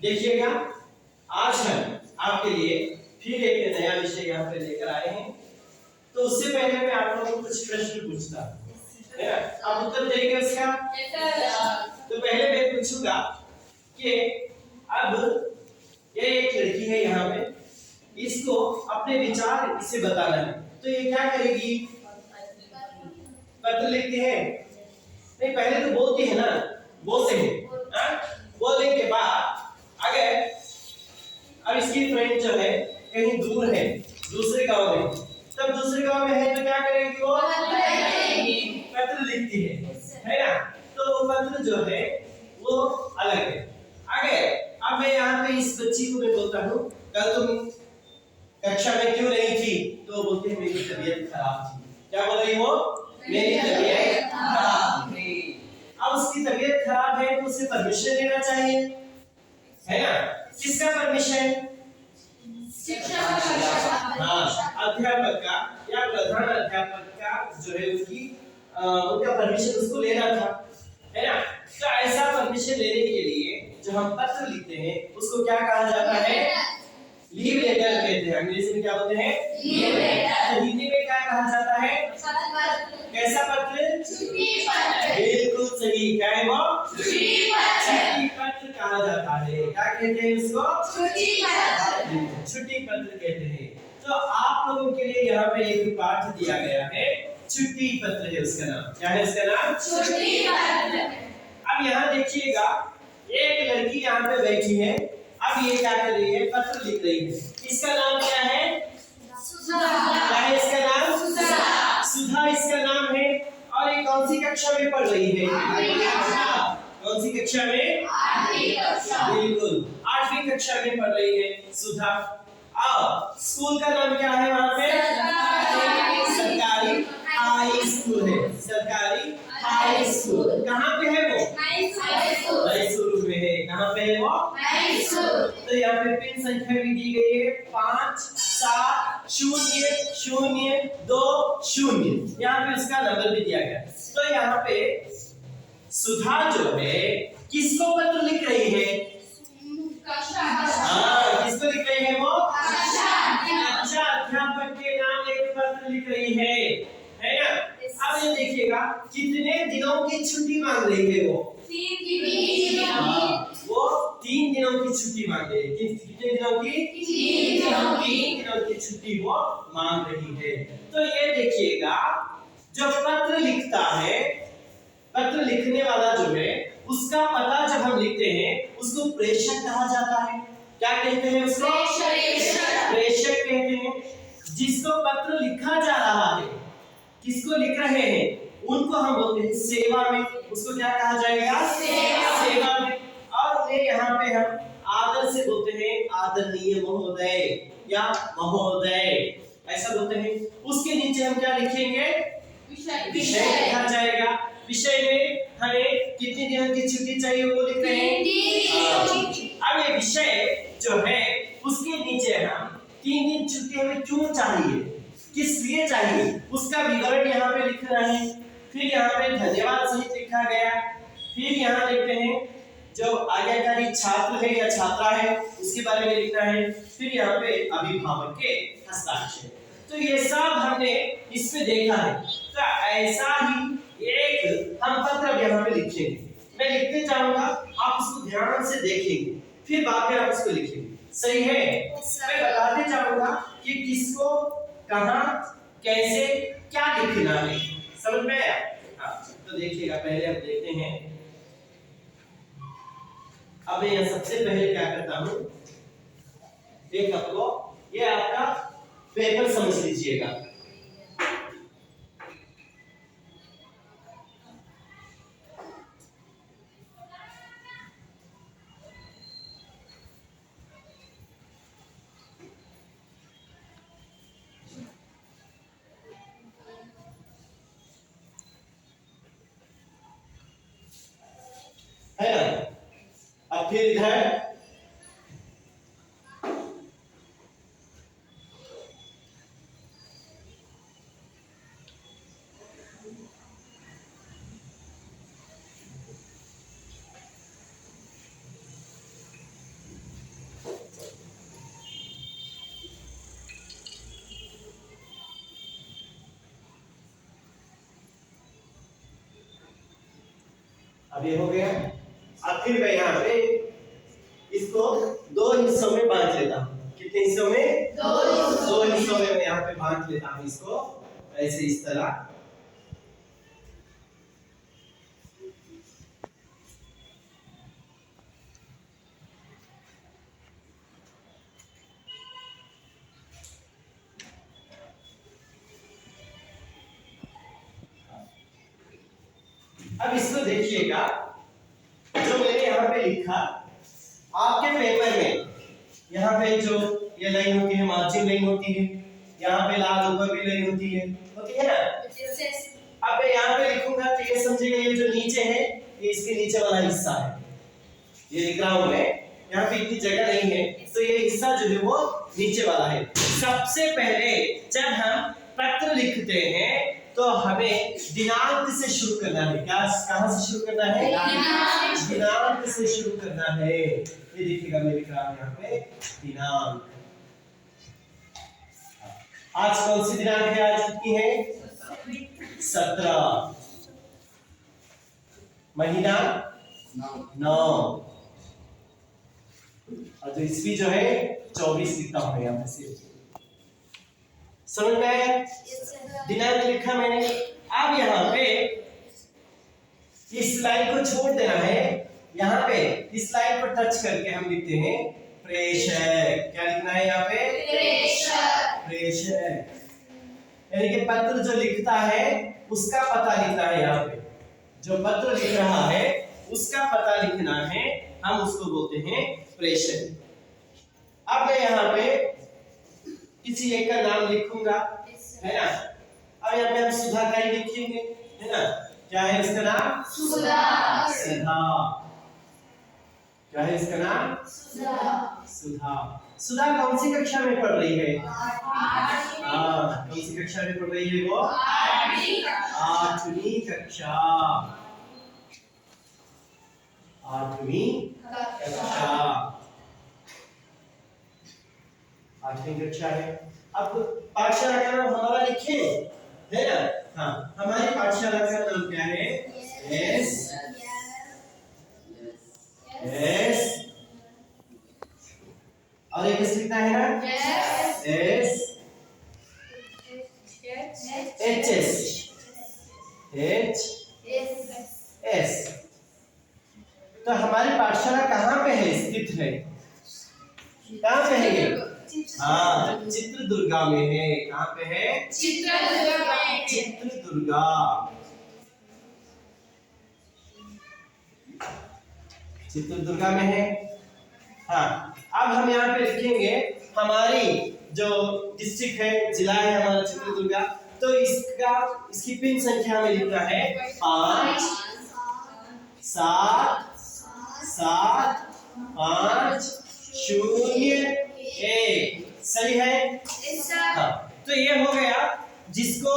देखिएगा, आज हम आपके लिए फिर एक नया विषय यहाँ पे लेकर आए हैं। तो उससे पहले मैं आप लोगों को कुछ प्रश्न पूछता हूँ, आप उत्तर देंगे उसका। तो पहले मैं पूछूंगा कि अब ये एक लड़की है यहाँ पे, इसको अपने विचार इसे बताना है, तो ये क्या करेगी? पत्र लिखती है? नहीं, पहले तो बोलती है ना, बोलते हैं, बोलने के बाद अगर अब इसकी फ्रेंड जो है कहीं दूर है, दूसरे गांव में, तब दूसरे गांव में है तो क्या करेगी वो? पत्र लिखती है ना? तो पत्र जो है वो अलग है। अगर अब मैं यहाँ पे इस बच्ची को मैं बोलता हूँ, कल तुम कक्षा में क्यों नहीं थी? तो बोलते हैं मेरी तबीयत खराब थी। क्या बोल रही वो? मेरी तबीयत खराब थी। अब उसकी तबीयत खराब है तो उसे परमिशन लेना चाहिए, है ना? किसका परमिशन? हाँ, अध्यापक का या प्रधान अध्यापक का जो है उनका परमिशन उसको लेना था, है ना? तो ऐसा परमिशन लेने के लिए जो हम पत्र लिखते हैं उसको क्या कहा जाता है? लीव लेटर कहते हैं। अंग्रेजी में क्या बोलते हैं? Leave letter. तो हिंदी में क्या कहा जाता है? कैसा पत्र? छुट्टी पत्र। बिल्कुल सही। क्या है वो? छुट्टी पत्र। छुट्टी पत्र कहा जाता है। क्या कहते हैं उसको? छुट्टी पत्र। छुट्टी पत्र कहते हैं। तो आप लोगों के लिए यहाँ पे एक पाठ दिया गया है, छुट्टी पत्र है उसका नाम। क्या है उसका नाम? छुट्टी पत्र। अब यहाँ देखिएगा, एक लड़की यहाँ पे बैठी है। अब ये क्या कर रही है? पत्र लिख रही है। इसका नाम क्या है? सुधा। क्या है इसका नाम? सुधा। सुधा इसका नाम है। और ये कौन सी कक्षा में पढ़ रही है? कौन सी कक्षा में? 8वीं कक्षा। बिल्कुल, 8वीं कक्षा में पढ़ रही है सुधा। अब स्कूल का नाम क्या है वहाँ पे? सरकारी हाई स्कूल है। सरकारी हाई स्कूल। कहाँ पे है वो? मैसूर में है। कहाँ पे है वो? मैसूर। तो यहाँ पे पिन संख्या भी दी गई है 5 7 0 0 2 0। यहाँ पे उसका नंबर भी दिया गया। तो यहाँ पे सुधा जो है किसको पत्र लिख रही है? हाँ, किसको लिख रही है वो? कक्षा अध्यापक के नाम एक पत्र लिख रही है ना? अब ये देखिएगा, कितने दिनों की छुट्टी मांग रही है वो? 3 दिन। वो 3 दिनों की छुट्टी मांग रही है। कितने दिनों की? 3 दिनों की छुट्टी वो मांग रही है। तो ये देखिएगा, जो पत्र लिखता है, पत्र लिखने वाला जो है, उसका पता जब हम लिखते हैं उसको प्रेषक कहा जाता है। क्या कहते हैं उसको? प्रेषक कहते हैं। जिसको पत्र लिखा जा रहा है, किसको लिख रहे हैं, उनको हम बोलते हैं सेवा में। उसको क्या कहा जाएगा? सेवा में। और उन्हें यहाँ पे हम आदर से बोलते हैं आदरणीय महोदय या महोदय, ऐसा बोलते हैं। उसके नीचे हम क्या लिखेंगे? विषय लिखा जाएगा। विषय में हमें कितने दिनों की छुट्टी चाहिए वो लिख रहे हैं। अब ये विषय जो है उसके नीचे हम 3 दिन छुट्टी हमें क्यों चाहिए, किस लिए चाहिए, उसका विवरण यहाँ पे लिख रहे हैं। फिर यहाँ पे धन्यवाद सहित लिखा गया। फिर यहाँ देखते हैं जो आज्ञाकारी छात्र है या छात्रा है उसके बारे में लिखना है। फिर यहाँ पे अभिभावक के हस्ताक्षर। तो ये सब हमने इसमें देखा है। तो ऐसा ही एक हम पत्र यहाँ पे लिखेंगे। मैं लिखते जाऊंगा, आप उसको ध्यान से देखेंगे, फिर बाद में आप उसको लिखेंगे। सही है? मैं बताते जाऊंगा कि किसको, कहां, कैसे, क्या लिखना है। समझ में आया? तो देखिएगा, पहले हम देखते हैं। अब मैं सबसे पहले क्या करता हूं, एक आपको ये आपका पेपर समझ लीजिएगा। है ना? अब फिर इधर अब ये हो गया। अब फिर मैं यहाँ पे इसको दो हिस्सों में बांट लेता हूँ। कितने हिस्सों में? दो हिस्सों में मैं यहाँ पे बांट लेता हूँ इसको, ऐसे इस तरह। अब इसको देखिएगा, जो मैंने यहाँ पे लिखा, आपके पेपर में यहाँ पे जो ये लाइन होती है, मार्जिन लाइन होती है, यहाँ पे लाल ऊपर भी लाइन होती है ना? अब मैं यहाँ पे लिखूंगा तो ये समझिएगा, ये जो नीचे है ये इसके नीचे वाला हिस्सा है, ये लिख रहा हूं मैं। यहाँ पे इतनी जगह नहीं है तो ये हिस्सा जो है वो नीचे वाला है। सबसे पहले जब हम पत्र लिखते हैं तो हमें दिनांक से शुरू करना है। क्या, कहां से शुरू करना है? दिनांक से शुरू करना है। ये देखिएगा मैं लिख रहा हूं यहाँ पे दिनांक। आज कौन सी दिनांक है? आज कितनी है? 17। महीना 9। और जो ईस्वी जो है 24 लिखता हूं यहाँ पे सिर्फ। समझ में आया? दिनांक लिखा मैंने। अब यहाँ पे इस लाइन को छोड़ देना है। यहाँ पे इस लाइन पर टच करके हम लिखते हैं प्रेषक। क्या लिखना है यहाँ पे? प्रेषक। यानी कि पत्र जो लिखता है उसका पता लिखना है। यहाँ पे जो पत्र लिख रहा है उसका पता लिखना है, हम उसको बोलते हैं प्रेषक। अब मैं यहाँ पे किसी एक का नाम लिखूंगा, है ना? अब यहाँ पे हम सुधा का ही लिखेंगे, है ना? क्या है इसका नाम? सुधा। क्या है इसका नाम? सुधा। सुधा कौन सी कक्षा में पढ़ रही है? कौन सी कक्षा में पढ़ रही है वो? 8वीं कक्षा। 8वीं कक्षा है। अब पाठशाला का नाम हमारा लिखे, है ना? हाँ, हमारी पाठशाला का नाम क्या है? एस और एक लिखना है ना? S S. तो हमारी पाठशाला कहाँ पे है, स्थित है? कहाँ पे है ये? हाँ, चित्रदुर्गा में है। कहाँ पे है? चित्रदुर्गा। चित्रदुर्गा में है। हाँ, अब हम यहाँ पे लिखेंगे हमारी जो डिस्ट्रिक्ट है, जिला है हमारा चित्रदुर्गा। तो इसकी पिन संख्या में लिखना है 5 7 7 5 0 1। सही है? हाँ, तो ये हो गया। जिसको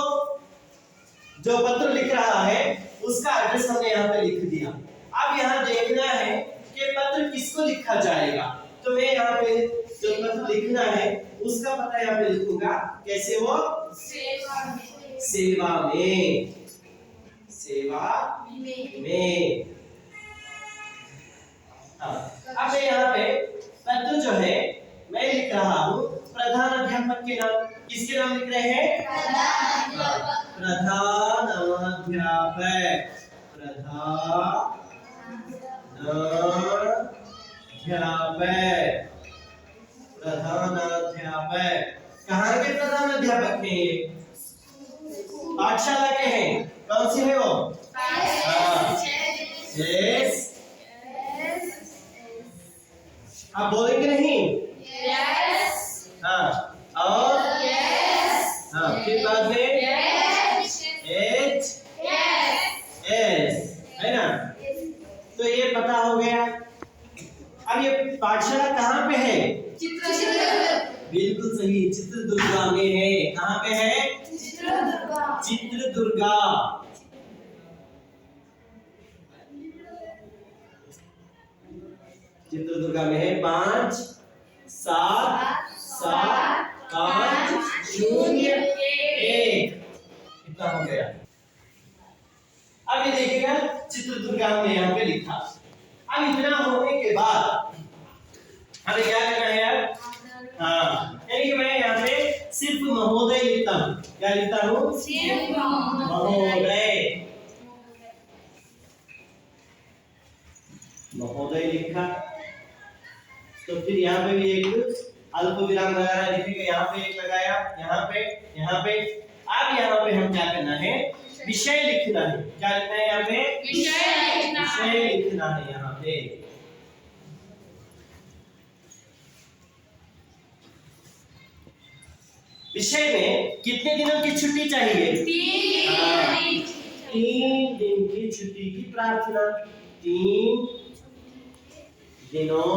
जो पत्र लिख रहा है उसका एड्रेस हमने यहाँ पे लिख दिया। अब यहाँ देखना है कि पत्र किसको लिखा जाएगा। तो मैं यहाँ पे जो पत्र लिखना है उसका पता यहाँ पे लिखूंगा। कैसे? वो सेवा में। हाँ, अब मैं यहाँ पे पत्र जो है मैं लिख रहा हूँ प्रधान अध्यापक के नाम। किसके नाम लिख रहे हैं? प्रधानाध्यापक। कहाँ के प्रधानाध्यापक हैं? पाठशाला के हैं। कौन सी है वो? यस। आप बोलेंगे नहीं? यस। हाँ, और हाँ, फिर बाद में एच एस, है ना? तो ये पता हो गया। अब ये पाठशाला कहाँ पे है? बिल्कुल सही, चित्रदुर्गा में है। कहाँ पे है? चित्रदुर्गा। चित्रदुर्गा में है। 5 7 7 5 0 1। कितना हो गया? अब ये देखिएगा चित्रदुर्गा हमने यहाँ पे लिखा। अब इतना होने के बाद हमें क्या करना है यार? हाँ, यानी कि मैं यहाँ पे सिर्फ महोदय लिखता हूँ। क्या लिखता हूँ? सिर्फ महोदय। महोदय लिखा। तो फिर यहाँ पे भी एक अल्प विराम लगाना, लिखेंगे यहाँ पे एक लगाया, यहाँ पे, यहाँ पे। अब यहाँ पे हम क्या करना है? विषय लिखना है। क्या लिखना है यहाँ पे? विषय लिखना है यहाँ पे। विषय में कितने दिनों की छुट्टी चाहिए? 3 दिन की छुट्टी की प्रार्थना। 3 दिनों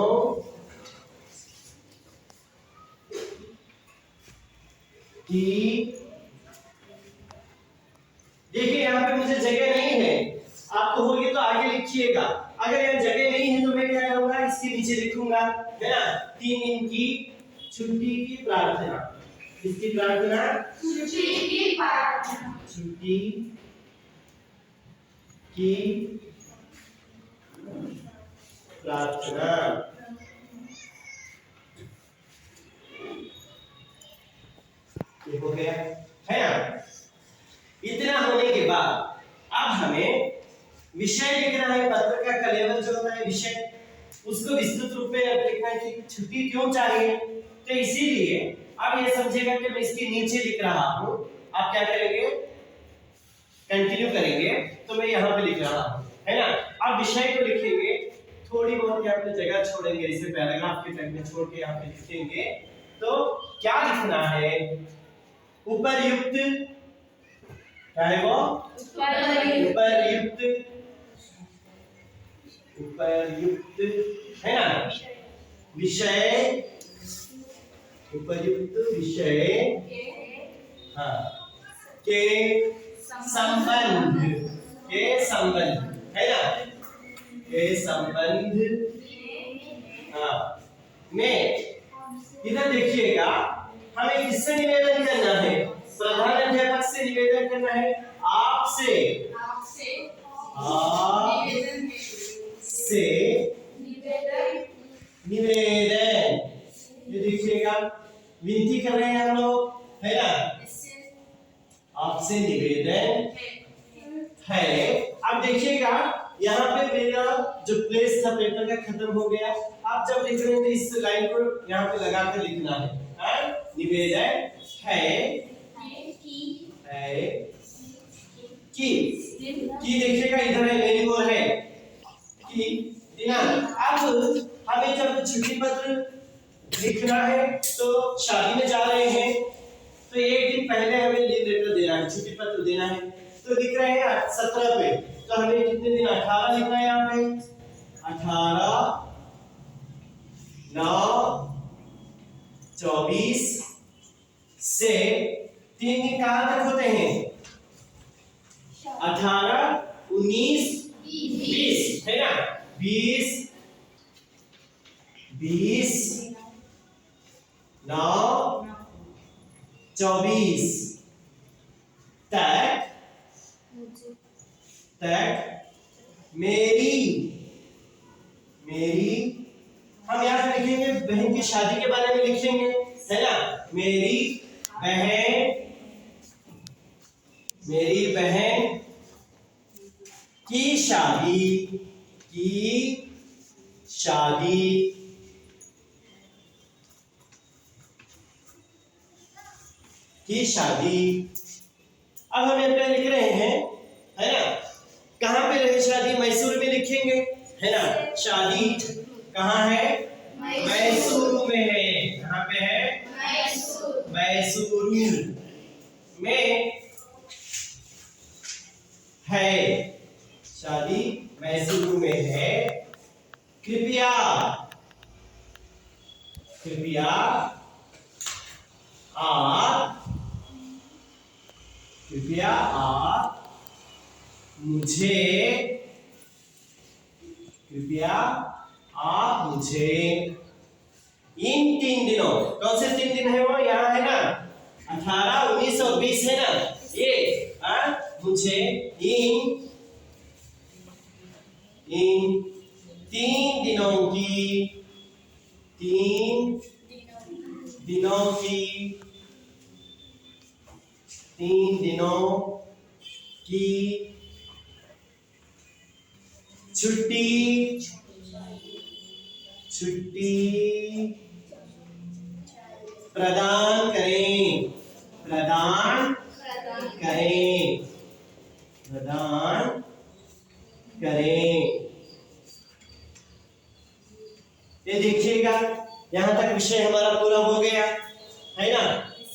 की। देखिए यहाँ पे मुझे जगह नहीं है, आपको होगी तो आगे लिखिएगा। अगर यहाँ जगह नहीं है तो मैं क्या करूंगा? इसके नीचे लिखूंगा, है ना? 3 दिन की छुट्टी की प्रार्थना। किसकी प्रार्थना? छुट्टी की प्रार्थना। छुट्टी की प्रार्थना। ये हो गया, है ना? इतना होने के बाद अब हमें विषय लिखना है। पत्र का कलेवर जो होता है विषय, उसको विस्तृत रूप में लिखना है कि छुट्टी क्यों चाहिए। तो इसीलिए अब ये समझेगा कि मैं इसके नीचे लिख रहा हूं। आप क्या करेंगे? कंटिन्यू करेंगे। तो मैं यहाँ पे लिख रहा हूं, है ना? अब विषय को लिखेंगे, थोड़ी बहुत यहाँ पे जगह छोड़ेंगे, इसे पैराग्राफ के टाइप में छोड़ के यहाँ पे लिखेंगे। तो क्या लिखना है? उपर्युक्त। क्या है वो? उपर्युक्त। उपर्युक्त, है ना? विषय, उपर्युक्त विषय, हाँ, के संबंध, के संबंध, है ना? के संबंध, हाँ, में इधर देखिएगा, हमें किससे निवेदन करना है? प्रधान अध्यापक से निवेदन करना है। आपसे, आपसे निवेदन। ये देखिएगा, विनती कर रहे हैं हम लोग, है ना? आपसे निवेदन है। अब देखिएगा यहाँ पे मेरा जो प्लेस था पेपर का खत्म हो गया। आप जब लिख रहे हैं तो इस लाइन को यहाँ पे लगा कर लिखना है। निवेदन है कि देखिएगा इधर है, मेरी ओर है कि दिनांक। अब हमें जब छुट्टी पत्र लिखना है तो शादी में जा रहे हैं तो एक दिन पहले हमें लीव लेटर देना है, छुट्टी पत्र देना है। तो लिख रहे हैं 17 पे, तो हमें कितने दिन? 18 लिखना है यहाँ पे। 18 9 24 से 3 दिन कहाँ तक होते हैं? 18 19 20, है ना? 20 9 24 तक मेरी हम यहाँ पे लिखेंगे बहन की शादी के बारे में लिखेंगे, है ना? मेरी बहन की शादी अब हम यहाँ पे लिख रहे हैं, है ना? कहाँ पे रहे शादी? मैसूर में लिखेंगे, है ना? शादी कहाँ है? मैसूर में है। कहाँ पे है? मैसूर में है। शादी मैसूर में है। कृपया आप मुझे इन 3 दिनों, कौन से 3 दिन है वो? यहाँ है ना, 18 19 और 20 है ना? ये मुझे इन इन 3 दिनों की 3 दिनों की छुट्टी प्रदान करें। ये देखिएगा, यहाँ तक विषय हमारा पूरा हो गया है ना।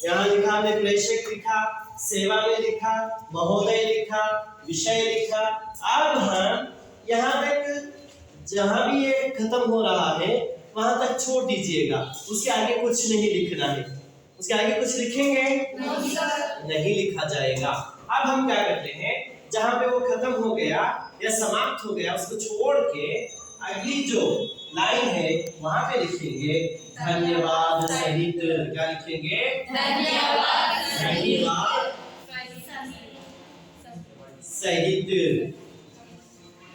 यहाँ लिखा हमने प्रेषक लिखा, सेवा में लिखा, महोदय लिखा, विषय लिखा। अब हम यहाँ तक जहाँ भी ये खत्म हो रहा है वहां तक छोड़ दीजिएगा, उसके आगे कुछ नहीं लिखना है। उसके आगे कुछ लिखेंगे नहीं लिखा जाएगा। अब हम क्या करते हैं, जहां पे वो खत्म हो गया या समाप्त हो गया उसको छोड़ के अगली जो लाइन है वहां पे लिखेंगे धन्यवाद सहित। क्या लिखेंगे? धन्यवाद सहित।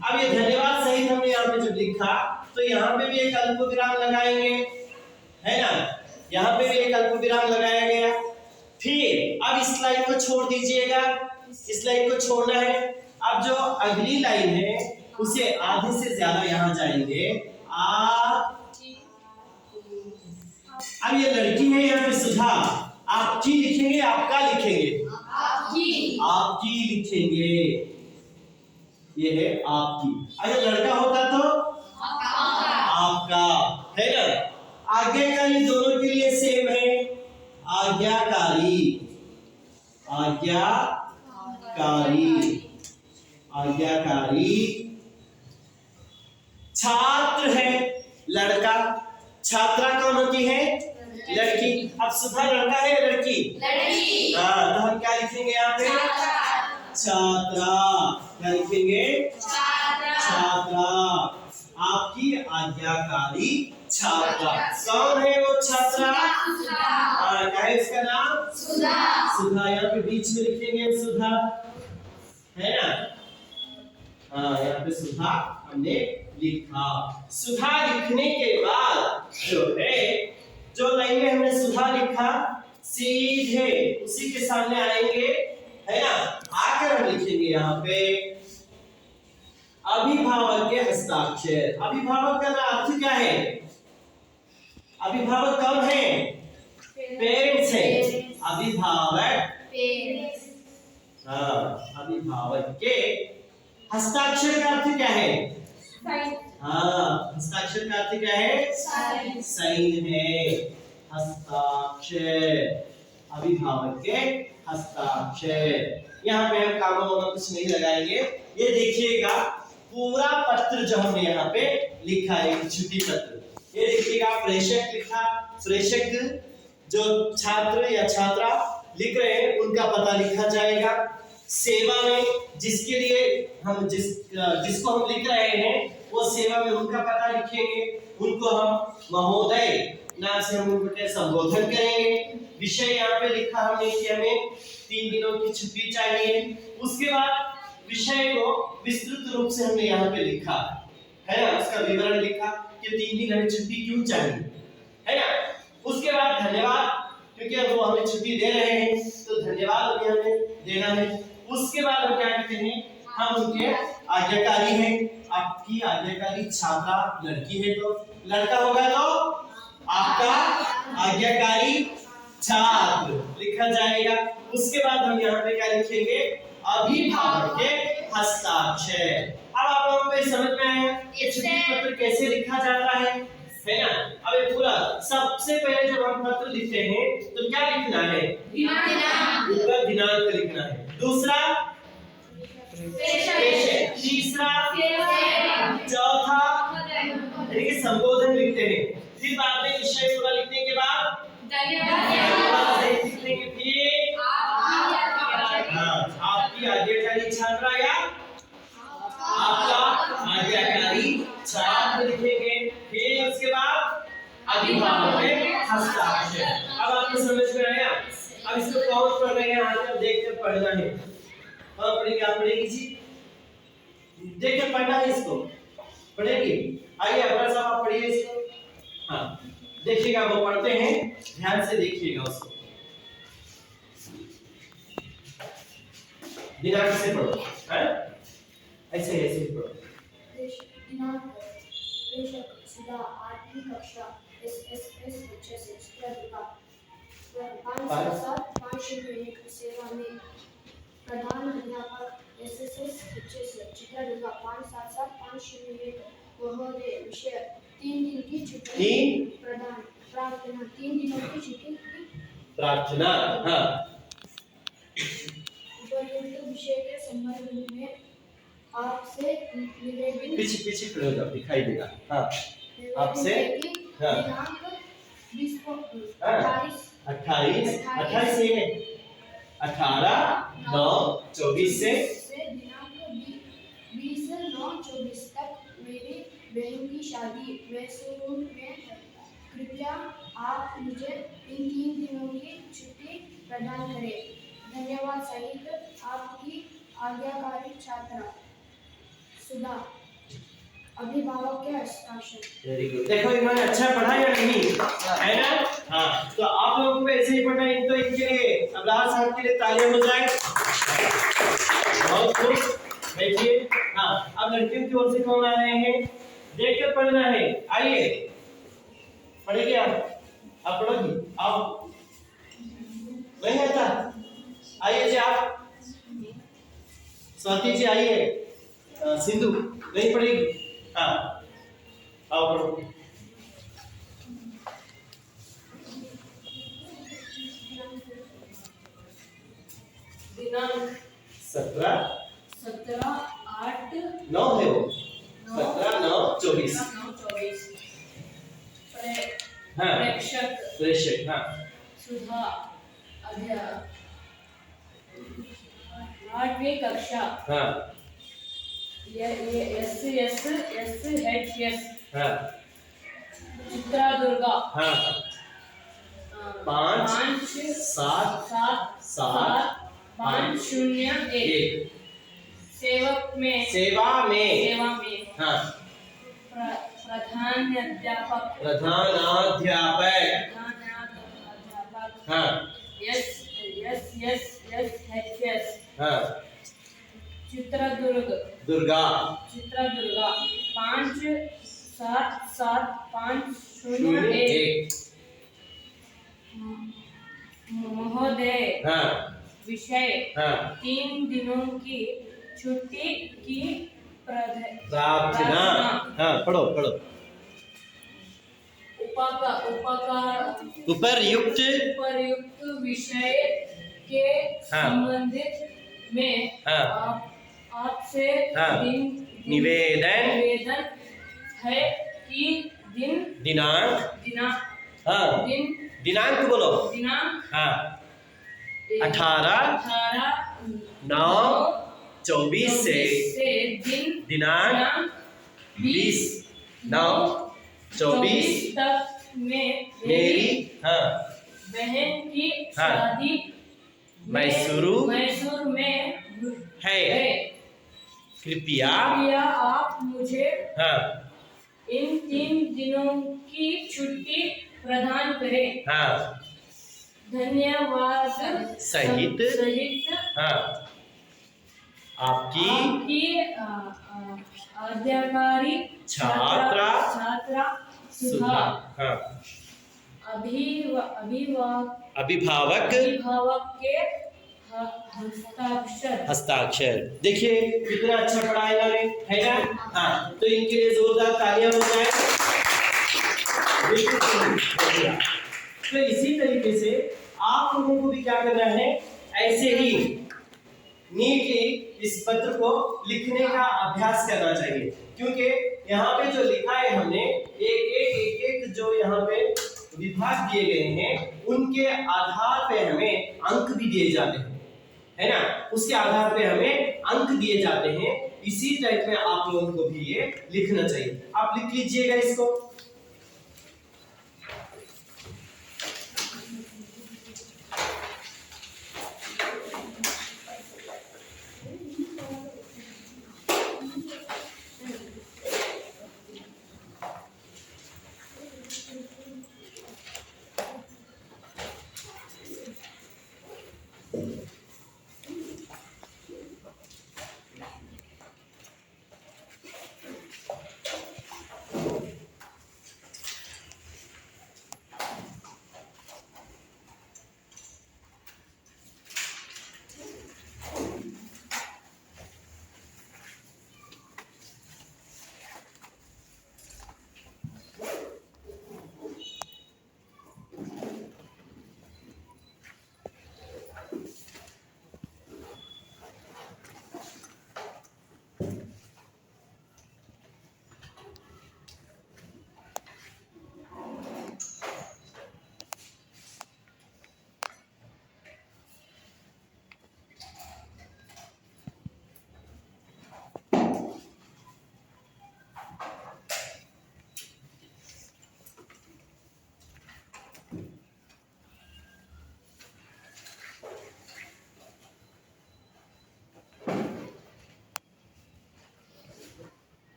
अब ये धन्यवाद सहित हमने यहाँ पे जब लिखा तो यहाँ पे भी एक अल्प विराम लगाएंगे, है ना। यहाँ पे भी एक अल्प विराम लगाया गया। फिर अब इस लाइन को छोड़ दीजिएगा, इस लाइन को छोड़ना है। अब जो अगली लाइन है उसे आधे से ज्यादा यहाँ जाएंगे। अब ये लड़की है, यहाँ पे सुधा, आपकी लिखेंगे आपका लिखेंगे? आपकी लिखेंगे। ये है आपकी। अगर लड़का होता तो आपका, है ना। आज्ञाकारी दोनों के लिए सेम है, आज्ञाकारी छात्र है लड़का, छात्रा कौन होती है? लड़की। अब सुधा लड़का है या लड़की? हाँ, तो हम क्या लिखेंगे यहाँ पे? छात्रा। क्या लिखेंगे? छात्रा। आपकी आज्ञाकारी छात्रा। कौन है वो छात्रा? क्या है इसका नाम? सुधा। यहाँ पे बीच में लिखेंगे सुधा, है ना। हाँ, यहाँ पे सुधा हमने लिखा। सुधा लिखने के बाद जो है, जो लाइन में हमने सुधा लिखा सीधे उसी के सामने आएंगे, है ना। आकर हम लिखेंगे यहाँ पे अभिभावक के हस्ताक्षर। अभिभावक का अर्थ क्या है? अभिभावक कौन है? पेरेंट्स है। अभिभावक, हाँ, अभिभावक के हस्ताक्षर का अर्थ क्या है? हाँ, हस्ताक्षर का अर्थ क्या है? साइन है। हस्ताक्षर, अभिभावक के हस्ताक्षर। यहाँ पे हम कामा वामा कुछ नहीं लगाएंगे। ये देखिएगा पूरा पत्र जो हमने यहाँ पे लिखा है, छुट्टी पत्र। ये देखिएगा प्रेषक लिखा, प्रेषक जो छात्र या छात्रा लिख रहे हैं उनका पता लिखा जाएगा। सेवा में जिसके लिए हम जिसको हम लिख रहे हैं वो सेवा में उनका पता लिखेंगे। उनको हम महोदय नाम से हम उनको संबोधन करेंगे। विषय यहाँ पे लिखा हमने कि हमें 3 दिनों की छुट्टी चाहिए। उसके बाद विषय को विस्तृत रूप से हमने यहाँ पे लिखा, है ना। उसका विवरण लिखा कि 3 दिन हमें छुट्टी क्यों चाहिए, है ना। उसके बाद धन्यवाद, क्योंकि अब वो हमें छुट्टी दे रहे हैं तो धन्यवाद भी हमें देना है। उसके बाद हम क्या कहते हैं, हम उनके आज्ञाकारी हैं। आपकी आज्ञाकारी छात्रा लड़की है तो लड़का होगा तो आपका आज्ञाकारी छात्र लिखा जाएगा। उसके बाद हम यहाँ पे क्या लिखेंगे? अभिभावक के हस्ताक्षर। अब आप लोगों को समझ में आया ये छुट्टी पत्र कैसे लिखा जाता है ना। अब ये पूरा सबसे पहले जब हम पत्र लिखते हैं तो क्या लिखना है? ऊपर दिनांक लिखना है। दूसरा तीसरा, चौथा संबोधन लिखते हैं। फिर बाद में विषय पूरा लिखने के बाद धन्यवाद लिखने के फिर आपकी आज्ञाकारी छात्रा या आपका आज्ञाकारी छात्र लिखेंगे। फिर उसके बाद अभिभावक के हस्ताक्षर। अब आपको समझ में आया? अब इसको कौन पढ़ रहे हैं? आप देख कर पढ़ना है। कौन पढ़ेंगे? आप पढ़ेंगे जी, देख कर पढ़ना है इसको। पढ़ेगी। आइए अब्रार साहब आप पढ़िए इसको। हाँ देखिएगा, वो पढ़ते हैं, ध्यान से देखिएगा उसको। दिनांक से पढ़ो, है ऐसे ऐसे पढ़ो। दिनांक सुधा 8वीं कक्षा SSS चित्रदुर्गा 5/7/501 सेवा में प्रधान अध्यापक SSS चित्रदुर्गा 5/7/501 महोदय विषय 3 दिन की छुट्टी प्रदान प्रार्थना 3 दिनों की छुट्टी प्रार्थना। हाँ उपयुक्त विषय के संबंध में आपसे निवेदन पीछे खड़े हो जाओ, दिखाई देगा। हाँ आपसे हाँ दिनांक 28 से 18/9/24 से दिनांक 20/9/24 तक मेरी बहन की शादी मैसूर में है। कृपया आप मुझे इन 3 दिनों की छुट्टी प्रदान करें। धन्यवाद सहित आपकी आज्ञाकारी छात्रा सुधा। अभिभावक के हस्ताक्षर। Very good. देखो इन्होंने अच्छा पढ़ा या नहीं, है ना? हाँ तो आप लोगों को ऐसे ही पढ़ना है, तो इनके लिए अब्रार साहब के लिए तालियां हो जाए। बहुत खूब, बैठिए। हाँ अब लड़कियों की ओर से कौन आ रहे हैं? देखकर पढ़ना है। आइए पढ़ेंगे आप पढ़ोगी आप? नहीं आता? आइए जी आप। स्वाति जी आइए। सिंधु नहीं पढ़ेगी? हाँ आओ पढ़ो। दिनांक 17/8/9 है वो 17/9/24। हाँ प्रेषक हाँ सुधा 8वीं कक्षा हाँ SSS हाँ चित्रदुर्गा हाँ 5/7/5/01 सेवा में हाँ प्रधानाध्यापक हाँ SSS हाँ चित्रदुर्गा 5/7/5/01 महोदय हाँ विषय हाँ 3 दिनों की छुट्टी की प्रार्थना। हाँ पढ़ो उपर्युक्त विषय के संबंधित में आपसे निवेदन है कि दिनांक बोलो। हाँ 18/9/24 से दिनांक 20/9/24 तक में मेरी हाँ बहन की शादी मैसूर में है। कृपया आप मुझे हाँ इन 3 दिनों की छुट्टी प्रदान करें। हाँ धन्यवाद सहित हाँ आपकी आज्ञाकारी छात्रा सुधा। हाँ अभिभावक के हस्ताक्षर। देखिए कितना अच्छा पढ़ा इन्होंने, है ना? हाँ तो इनके लिए जोरदार तालियां हो जाए। तो इसी तरीके से आप लोगों को भी क्या करना है, ऐसे ही नीटली इस पत्र को लिखने का अभ्यास करना चाहिए, क्योंकि यहाँ पे जो लिखा है हमने एक जो यहाँ पे विभाग दिए गए हैं उनके आधार पे हमें अंक भी दिए जाते हैं, है ना? उसके आधार पे हमें अंक दिए जाते हैं। इसी टाइप में आप लोगों को भी ये लिखना चाहिए। आप लिख लीजिएगा इसको।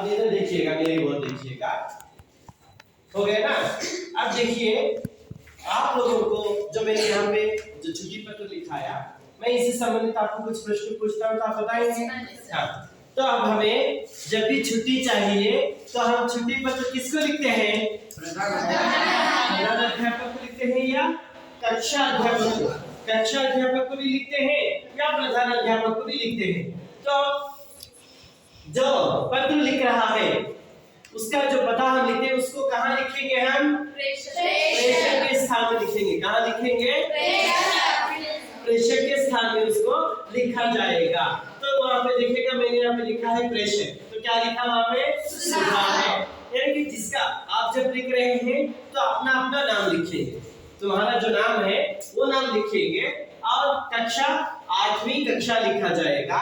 अब इधर देखिएगा, मेरी ओर देखिएगा, हो गया ना। अब देखिए आप लोगों को जो मैंने यहाँ पे जो छुट्टी पत्र लिखाया, मैं इससे संबंधित आपको कुछ प्रश्न पूछता हूँ तो आप बताएंगे। हाँ, तो अब हमें जब भी छुट्टी चाहिए तो हम छुट्टी पत्र किसको लिखते हैं? प्रधान अध्यापक को लिखते हैं या कक्षा अध्यापक को? कक्षा अध्यापक को भी लिखते हैं या प्रधान अध्यापक को भी लिखते हैं। तो जो पत्र लिख रहा है उसका जो पता हम लिखते हैं उसको कहाँ लिखेंगे? हम प्रेषक के स्थान में लिखेंगे। कहाँ लिखेंगे? प्रेषक के स्थान में उसको लिखा जाएगा। तो वहां पे देखिएगा मैंने यहाँ पे लिखा है प्रेषक, तो क्या लिखा वहां पे? सुधा है। यानी कि जिसका आप जब लिख रहे हैं तो अपना अपना नाम लिखेंगे, तुम्हारा जो नाम है वो नाम लिखेंगे और कक्षा 8वीं कक्षा लिखा जाएगा।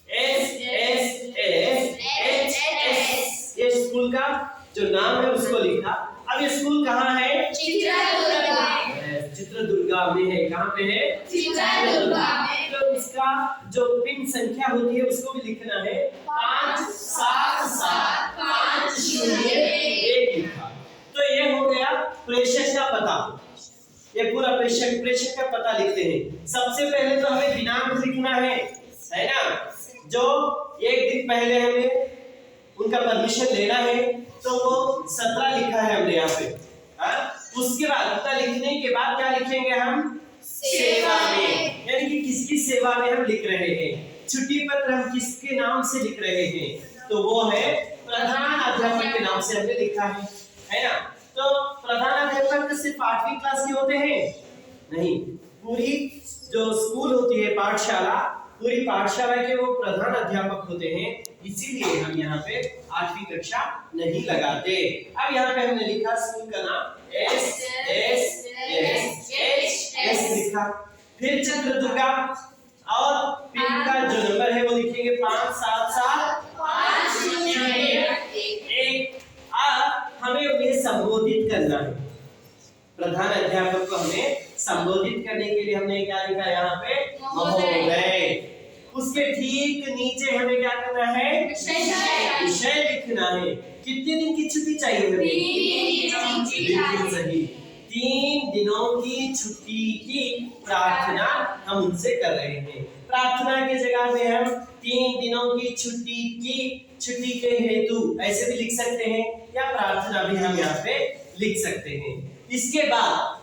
SSSHS ये स्कूल का जो नाम है उसको लिखा। अब ये स्कूल कहाँ है? चित्रदुर्गा में है। कहाँ पे है? चित्रदुर्गा में। तो इसका जो पिन संख्या होती है उसको भी लिखना है, 577501 लिखा। तो ये हो गया प्रेषक का पता। ये पूरा प्रेषक का पता लिखते हैं। सबसे पहले तो हमें दिनांक लिखना है ना। जो एक दिन पहले हमें उनका परमिशन लेना है तो वो 17 लिखा है हमने यहाँ पे। उसके बाद उतना लिखने के बाद क्या लिखेंगे हम? सेवा में, यानी कि किसकी सेवा में हम लिख रहे हैं। छुट्टी पत्र हम किसके नाम से लिख रहे हैं? तो वो है प्रधान अध्यापक के नाम से हमने लिखा है ना। तो प्रधान अध्यापक सिर्फ 8वीं क्लास के होते हैं? नहीं, पूरी जो स्कूल होती है पाठशाला, पूरी पाठशाला के वो प्रधान अध्यापक होते हैं। इसीलिए हम यहाँ पे 8वीं कक्षा नहीं लगाते। अब यहाँ पे हमने लिखा स्कूल का नाम SSSHS लिखा। फिर चित्रदुर्गा और पिन का जो नंबर है वो लिखेंगे 577501। हमें उन्हें संबोधित करना है। प्रधान अध्यापक को हमें संबोधित करने के लिए हमने क्या लिखा यहाँ पे? महोदय। उसके ठीक नीचे हमें क्या करना है? विषय लिखना है। कितने दिन की छुट्टी चाहिए हमें? 3 सही। 3 दिनों की छुट्टी की प्रार्थना हम उनसे कर रहे हैं। प्रार्थना की जगह पे हम 3 दिनों की छुट्टी के हेतु ऐसे भी लिख सकते हैं या प्रार्थना भी हम यहाँ पे लिख सकते हैं। इसके बाद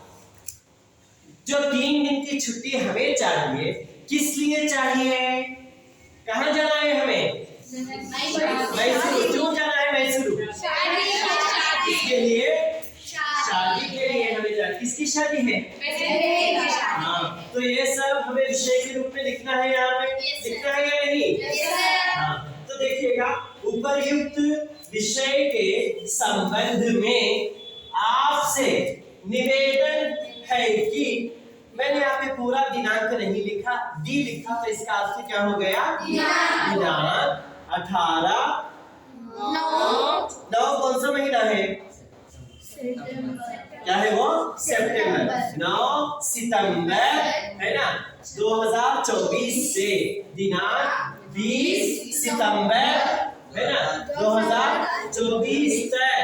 जो 3 दिन की छुट्टी हमें चाहिए, किस लिए चाहिए? कहाँ जाना है हमें? मैसूर। क्यों जाना है मैसूर? इसके लिए, शादी के लिए हमें जाना। किसकी शादी है? हाँ, तो ये सब हमें विषय के रूप में लिखना है। यहाँ पे लिखना है या नहीं? हाँ, तो देखिएगा उपर्युक्त विषय के संबंध में आपसे निवेदन है कि मैंने यहाँ पे पूरा दिनांक नहीं लिखा, डी लिखा, तो इसका अर्थ क्या हो गया? दिनांक 18/9 कौन सा महीना है? क्या है वो? सितंबर। 9 सितंबर है ना 2024 से दिनांक 20 सितंबर है ना 2024 तक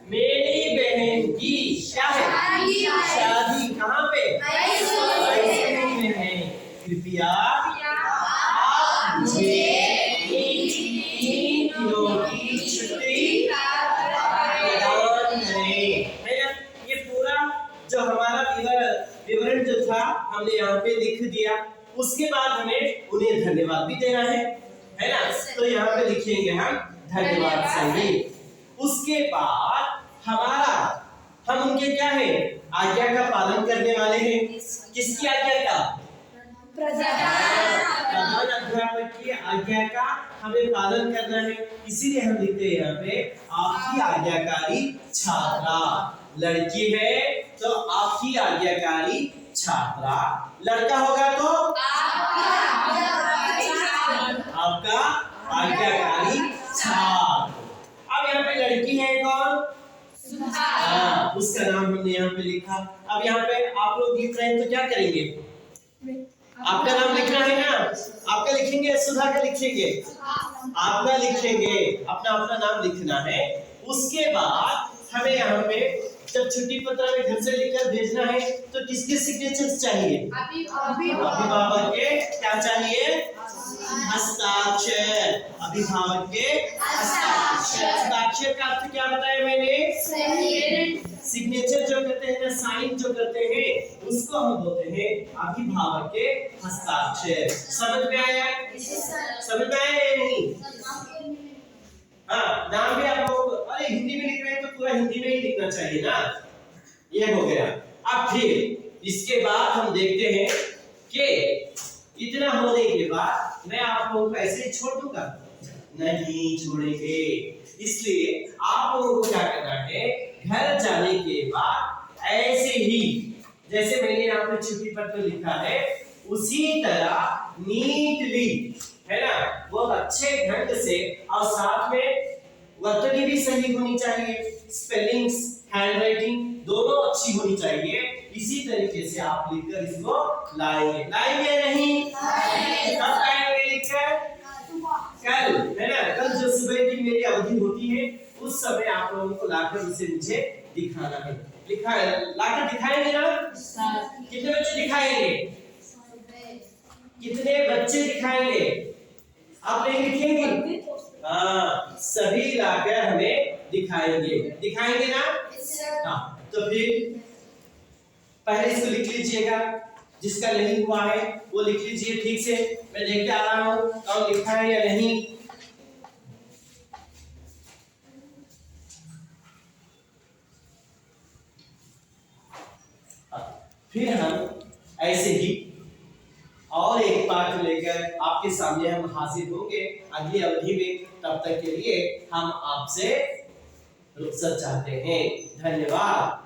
मेरी बहन की क्या है? शादी। कहाँ पे? मैसूर में है। कृपया आप मुझे इन 3 दिनों की छुट्टी प्रदान करें। है ना। ये पूरा जो हमारा विवरण जो था हमने यहाँ पे लिख दिया। उसके बाद हमें उन्हें धन्यवाद भी देना है ना। तो यहाँ पे लिखेंगे हम धन्यवाद संगीत। उसके बाद हम उनके क्या है? आज्ञा का पालन करने वाले हैं। किसकी आज्ञा का? प्रधान अध्यापक की आज्ञा का हमें पालन करना है। इसीलिए हम लिखते हैं यहाँ पे आपकी आज्ञाकारी छात्रा। लड़की है तो आपकी आज्ञाकारी छात्रा, लड़का होगा तो आपका आज्ञाकारी छात्र। अब यहाँ पे लड़की है कौन? हाँ, उसका नाम हमने यहाँ पे लिखा। अब यहाँ पे आप लोग लिख रहे हैं तो क्या करेंगे? आपका नाम लिखना है ना। आपका लिखेंगे सुधा का लिखेंगे? आपका लिखेंगे, अपना अपना नाम लिखना है। उसके बाद हमें यहाँ पे जब छुट्टी पत्र में घर से लिखकर भेजना है तो किसके सिग्नेचर चाहिए? अभिभावक के क्या चाहिए? हस्ताक्षर। अभिभावक के हस्ताक्षर। हस्ताक्षर का अर्थ क्या बताया मैंने? सिग्नेचर जो करते हैं ना, साइन जो करते हैं, उसको हम बोलते हैं अभिभावक के हस्ताक्षर। समझ में आया? समझ में आया या नहीं? हाँ, नाम भी आप लोग अरे हिंदी में लिख रहे हैं तो पूरा हिंदी में ही लिखना चाहिए ना। ये हो गया। अब फिर इसके बाद हम देखते हैं कि इतना होने के बाद मैं आप लोगों को ऐसे ही छोड़ दूंगा? नहीं छोड़ेंगे। इसलिए आप लोगों को क्या करना है, घर जाने के बाद ऐसे ही जैसे मैंने यहाँ पे छुट्टी पत्र लिखा है उसी तरह नीटली, है ना, बहुत अच्छे ढंग से, और साथ में वर्तनी भी सही होनी चाहिए, स्पेलिंग्स, हैंडराइटिंग दोनों अच्छी होनी चाहिए। इसी तरीके से आप लिखकर इसको लाएंगे। लाएंगे या नहीं? कब लाएंगे लिखकर? कल, है ना, कल जो सुबह की मेरी अवधि होती है उस समय आप लोगों को लाकर इसे मुझे दिखाना है। लाकर दिखाएंगे ना? कितने बच्चे दिखाएंगे? कितने बच्चे दिखाएंगे? आप नहीं लिखेंगे? हाँ, सभी लाकर हमें दिखाएंगे। दिखाएंगे ना? हाँ, तो फिर पहले इसको लिख लीजिएगा। जिसका नहीं हुआ है वो लिख लीजिए ठीक से। मैं देखते आ रहा हूँ कौन लिखा है या नहीं। फिर हम ऐसे ही और एक पाठ लेकर आपके सामने हम हाजिर होंगे अगली अवधि में। तब तक के लिए हम आपसे रुखसत चाहते हैं। धन्यवाद।